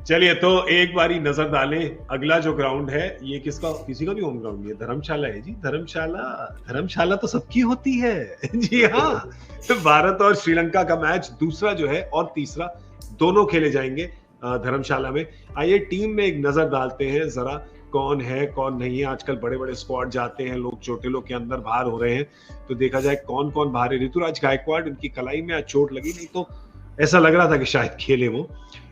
चलिए तो एक बारी नजर डालें, अगला जो ग्राउंड है ये किसका, किसी का भी होम ग्राउंड नहीं है, धर्मशाला है जी। धर्मशाला, धर्मशाला तो सबकी होती है जी हाँ। भारत और श्रीलंका का मैच दूसरा जो है और तीसरा दोनों खेले जाएंगे धर्मशाला में। आइए टीम में एक नजर डालते हैं जरा, कौन है कौन नहीं है। आजकल बड़े बड़े स्क्वाड जाते हैं, लोग चोटिलों के अंदर बाहर हो रहे हैं, तो देखा जाए कौन कौन बाहर है। ऋतुराज गायकवाड़, उनकी कलाई में आज चोट लगी, नहीं तो ऐसा लग रहा था कि शायद खेले वो।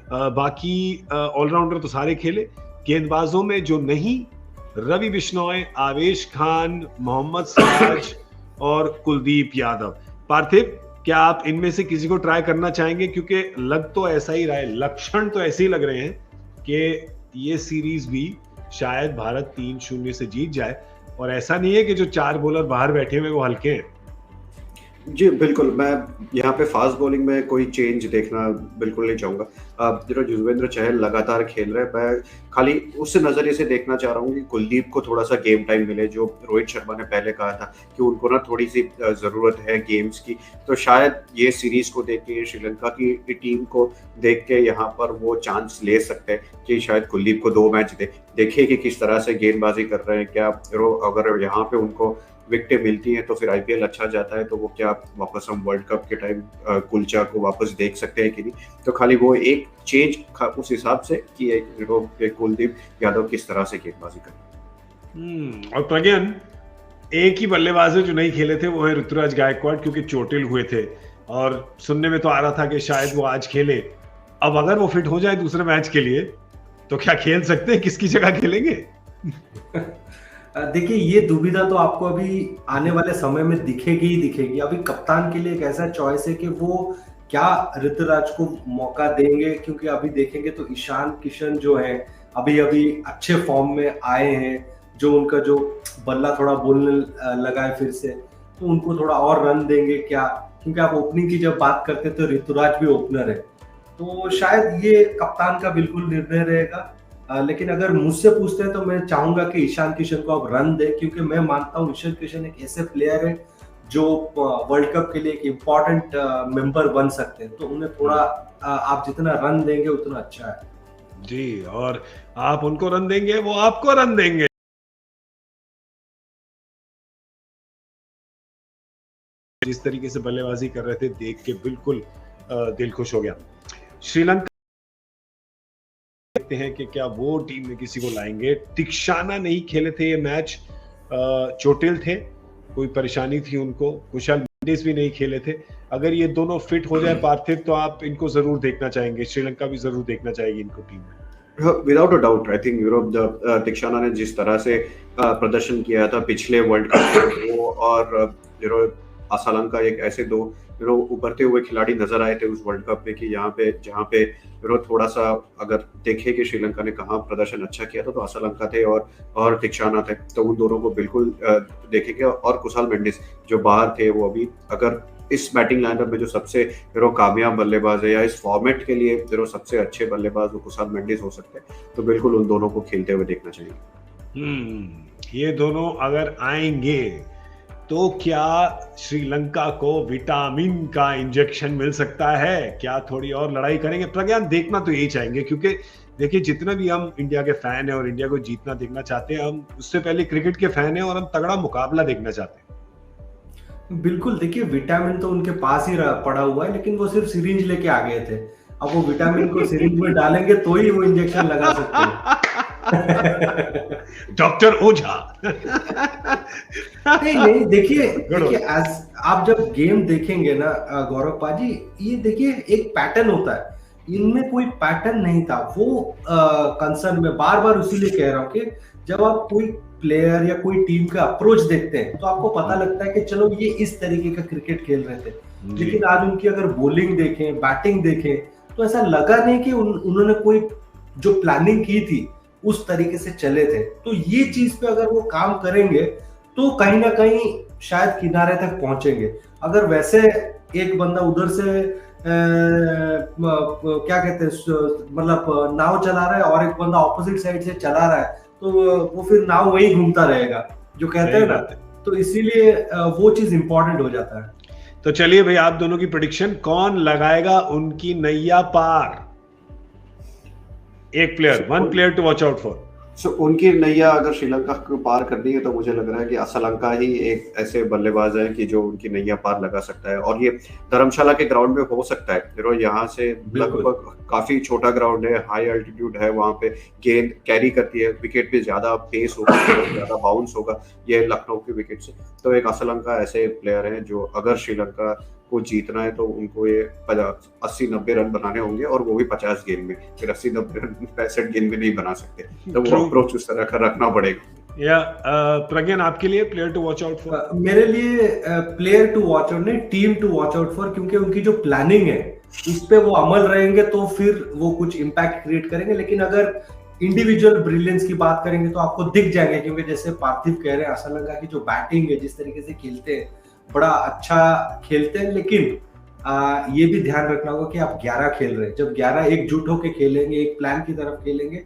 बाकी ऑलराउंडर तो सारे खेले। गेंदबाजों में जो नहीं, रवि बिश्नोई, आवेश खान, मोहम्मद सिराज और कुलदीप यादव। पार्थिव, क्या आप इनमें से किसी को ट्राई करना चाहेंगे? क्योंकि लग तो ऐसा ही रहा है, लक्षण तो ऐसे ही लग रहे हैं कि ये सीरीज भी शायद भारत 3-0 से जीत जाए। और ऐसा नहीं है कि जो 4 बॉलर बाहर बैठे हुए वो हल्के हैं। जी बिल्कुल, मैं यहाँ पे फास्ट बॉलिंग में कोई चेंज देखना बिल्कुल नहीं चाहूँगा। जो युजवेंद्र चहल लगातार खेल रहे हैं, मैं खाली उस नज़रिए से देखना चाह रहा हूँ कि कुलदीप को थोड़ा सा गेम टाइम मिले। जो रोहित शर्मा ने पहले कहा था कि उनको ना थोड़ी सी ज़रूरत है गेम्स की, तो शायद ये सीरीज़ को देख के, श्रीलंका की टीम को देख के यहाँ पर वो चांस ले सकते हैं कि शायद कुलदीप को 2 मैच देखिए कि किस तरह से गेंदबाजी कर रहे हैं। क्या अगर यहाँ पे उनको विकेटें मिलती हैं तो फिर आईपीएल अच्छा जाता है, तो वो क्या वापस हम वर्ल्ड कप के टाइम कुलचा को वापस देख सकते हैं कि नहीं। तो खाली वो एक चेंज उस हिसाब से कि कुलदीप यादव किस तरह से गेंदबाजी करें। और प्रज्ञान, एक ही बल्लेबाज जो नहीं खेले थे वो है ऋतुराज गायकवाड़, क्योंकि चोटिल हुए थे और सुनने में तो आ रहा था कि शायद वो आज खेले। अब अगर वो फिट हो जाए दूसरे मैच के लिए तो क्या खेल सकते हैं? किसकी जगह खेलेंगे? देखिए, ये दुविधा तो आपको अभी आने वाले समय में दिखेगी ही दिखेगी। अभी कप्तान के लिए एक ऐसा चॉइस है कि वो क्या ऋतुराज को मौका देंगे, क्योंकि अभी देखेंगे तो ईशान किशन जो है अभी अभी अच्छे फॉर्म में आए हैं। जो उनका जो बल्ला थोड़ा बोलने लगा है फिर से, तो उनको थोड़ा और रन देंगे क्या, क्योंकि आप ओपनिंग की जब बात करते हैं तो ऋतुराज भी ओपनर है। तो शायद ये कप्तान का बिल्कुल निर्णय रहेगा। लेकिन अगर मुझसे पूछते हैं तो मैं चाहूंगा कि ईशान किशन को आप रन दे, क्योंकि मैं मानता हूँ ईशान किशन एक ऐसे प्लेयर है जो वर्ल्ड कप के लिए एक इम्पोर्टेंट मेंबर बन सकते हैं। तो उन्हें थोड़ा आप जितना रन देंगे उतना अच्छा है जी। और आप उनको रन देंगे, वो आपको रन देंगे। जिस तरीके से बल्लेबाजी कर रहे थे देख के बिल्कुल दिल खुश हो गया। श्रीलंका देखते हैं कि क्या वो टीम में किसी को लाएंगे। तिक्षाना नहीं खेले थे ये मैच, चोटिल थे, कोई परेशानी थी उनको। कुशल मेंडिस भी नहीं खेले थे। अगर ये दोनों फिट हो जाए पार्थिव, तो आप इनको जरूर देखना चाहेंगे, श्रीलंका भी जरूर देखना चाहेगी इनको टीम में। Without a doubt, I think Europe Theekshana ने जिस तरह से प्रदर्शन किया था पिछले वर्ल्ड कप में, वो और असलंका एक ऐसे दो उभरते हुए खिलाड़ी नजर आए थे उस वर्ल्ड कप में कि यहाँ पे जहाँ पे थोड़ा सा अगर देखे कि श्रीलंका ने कहाँ प्रदर्शन अच्छा किया था, तो असलंका थे और तिक्षाना थे। तो उन दोनों को बिल्कुल देखेंगे। और कुशाल मेंडिस जो बाहर थे, वो अभी अगर इस बैटिंग लाइनअप में जो सबसे कामयाब बल्लेबाज है या इस फॉर्मेट के लिए सबसे अच्छे बल्लेबाज वो कुशाल मेंडिस हो सकते हैं, तो बिल्कुल उन दोनों को खेलते हुए देखना चाहिए। ये दोनों अगर आएंगे तो क्या श्रीलंका को विटामिन का इंजेक्शन मिल सकता है? क्या थोड़ी और लड़ाई करेंगे? प्रज्ञान, देखना तो यही चाहेंगे, क्योंकि देखिए जितना भी हम इंडिया के फैन हैं और इंडिया को जीतना देखना चाहते हैं, हम उससे पहले क्रिकेट के फैन हैं और हम तगड़ा मुकाबला देखना चाहते हैं। बिल्कुल, देखिए विटामिन तो उनके पास ही पड़ा हुआ है, लेकिन वो सिर्फ सिरिंज लेके आ गए थे। अब वो विटामिन को सिरिंज में डालेंगे तो ही वो इंजेक्शन लगा सकते हैं। डॉक्टर ओझा। नहीं, देखिए आप जब गेम देखेंगे ना गौरव पाजी, ये देखिए एक पैटर्न होता है, इनमें कोई पैटर्न नहीं था। वो कंसर्न में बार बार उसीलिए कह रहा हूँ कि जब आप कोई प्लेयर या कोई टीम का अप्रोच देखते हैं तो आपको पता लगता है कि चलो ये इस तरीके का क्रिकेट खेल रहे थे। लेकिन आज उनकी अगर बॉलिंग देखें, बैटिंग देखें, तो ऐसा लगा नहीं कि उन्होंने कोई जो प्लानिंग की थी उस तरीके से चले थे। तो ये चीज पे अगर वो काम करेंगे तो कहीं ना कहीं शायद किनारे तक पहुंचेंगे। अगर वैसे एक बंदा उधर से क्या कहते हैं, मतलब नाव चला रहा है और एक बंदा ऑपोजिट साइड से चला रहा है, तो वो फिर नाव वही घूमता रहेगा, जो कहते हैं ना। तो इसीलिए वो चीज इंपॉर्टेंट हो जाता है। तो चलिए भाई, आप दोनों की प्रेडिक्शन, कौन लगाएगा उनकी नैया पार? एक player, one player to watch out for. So उनकी नैया अगर श्रीलंका को पार करनी है तो मुझे लग रहा है कि असलंका ही एक ऐसे बल्लेबाज है कि जो उनकी नैया पार लगा सकता है, और ये धर्मशाला के ग्राउंड में हो सकता है। फिर यहाँ से लगभग काफी छोटा ग्राउंड है, हाई अल्टीट्यूड है, वहाँ पे गेंद कैरी करती है, विकेट पे ज्यादा पेस होगा, ज्यादा बाउंस होगा ये लखनऊ की विकेट से। तो एक असलंका ऐसे प्लेयर है जो अगर श्रीलंका को जीतना है तो उनको ये 80-90 रन बनाने होंगे, और वो भी 50 गेंद में। फिर 80-90 रन 65 गेंद में नहीं बना सकते, तो वो अप्रोच उस तरह का रखना पड़ेगा। या प्रज्ञान, आपके लिए player to watch out for? मेरे लिए प्लेयर टू वॉच आउट नहीं, team to watch out for, क्योंकि उनकी जो प्लानिंग है उस पे वो अमल रहेंगे तो फिर वो कुछ इम्पैक्ट क्रिएट करेंगे। लेकिन अगर इंडिविजुअल ब्रिलियंस की बात करेंगे तो आपको दिख जाएंगे, क्योंकि जैसे पार्थिव कह रहे हैं असलंका की जो बैटिंग है, जिस तरीके से खेलते हैं, बड़ा अच्छा खेलते हैं। लेकिन ये भी ध्यान रखना होगा कि आप 11 खेल रहे हैं, जब 11 एकजुट होकर खेलेंगे, एक प्लान की तरफ खेलेंगे,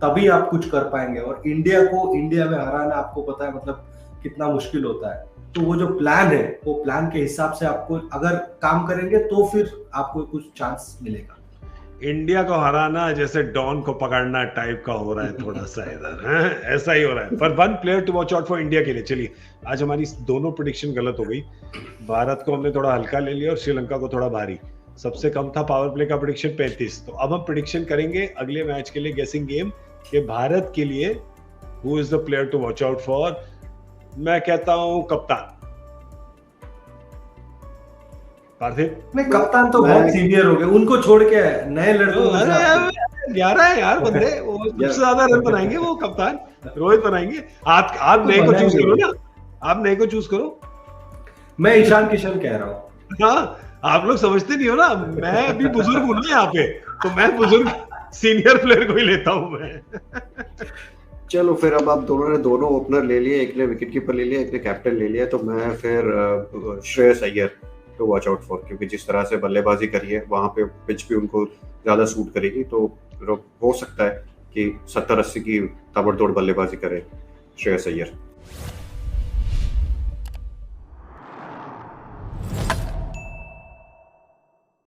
तभी आप कुछ कर पाएंगे। और इंडिया को इंडिया में हराना आपको पता है मतलब कितना मुश्किल होता है। तो वो जो प्लान है, वो प्लान के हिसाब से आपको अगर काम करेंगे तो फिर आपको कुछ चांस मिलेगा। इंडिया को हराना जैसे डॉन को पकड़ना टाइप का हो रहा है थोड़ा सा इधर, ऐसा ही हो रहा है। पर one player to watch out for India के लिए। चलिए, आज हमारी दोनों प्रेडिक्शन गलत हो गई। भारत को हमने थोड़ा हल्का ले लिया और श्रीलंका को थोड़ा भारी। सबसे कम था पावर प्ले का प्रेडिक्शन 35। तो अब हम प्रेडिक्शन करेंगे अगले मैच के लिए, गेसिंग गेम के भारत के लिए who is the player to watch out for. मैं कहता हूं कप्तान पार्थिव। नहीं, कप्तान तो बहुत सीनियर हो गए, उनको छोड़ के नए लड़कों को 11 है यार बंदे, वो सबसे ज्यादा रन बनाएंगे वो कप्तान रोहित बनाएंगे। आप नए को चूज करो ना, आप नए को चूज करो। मैं ईशान किशन कह रहा हूँ। हाँ, आप लोग समझते नहीं हो ना, मैं अभी बुजुर्ग हूँ ना यहाँ पे, तो मैं बुजुर्ग सीनियर प्लेयर को ही लेता हूँ मैं। चलो फिर अब आप दोनों ने दोनों ओपनर ले लिए, एक ने विकेट कीपर ले लिया, एक ने कैप्टन ले लिया, तो मैं फिर Shreyas Iyer to watch out for, क्योंकि जिस तरह से बल्लेबाजी करी है वहां पे पिच भी उनको ज्यादा सूट करेगी। तो हो सकता है कि 70-80 की ताबड़तोड़ बल्लेबाजी करे श्रेयस अय्यर।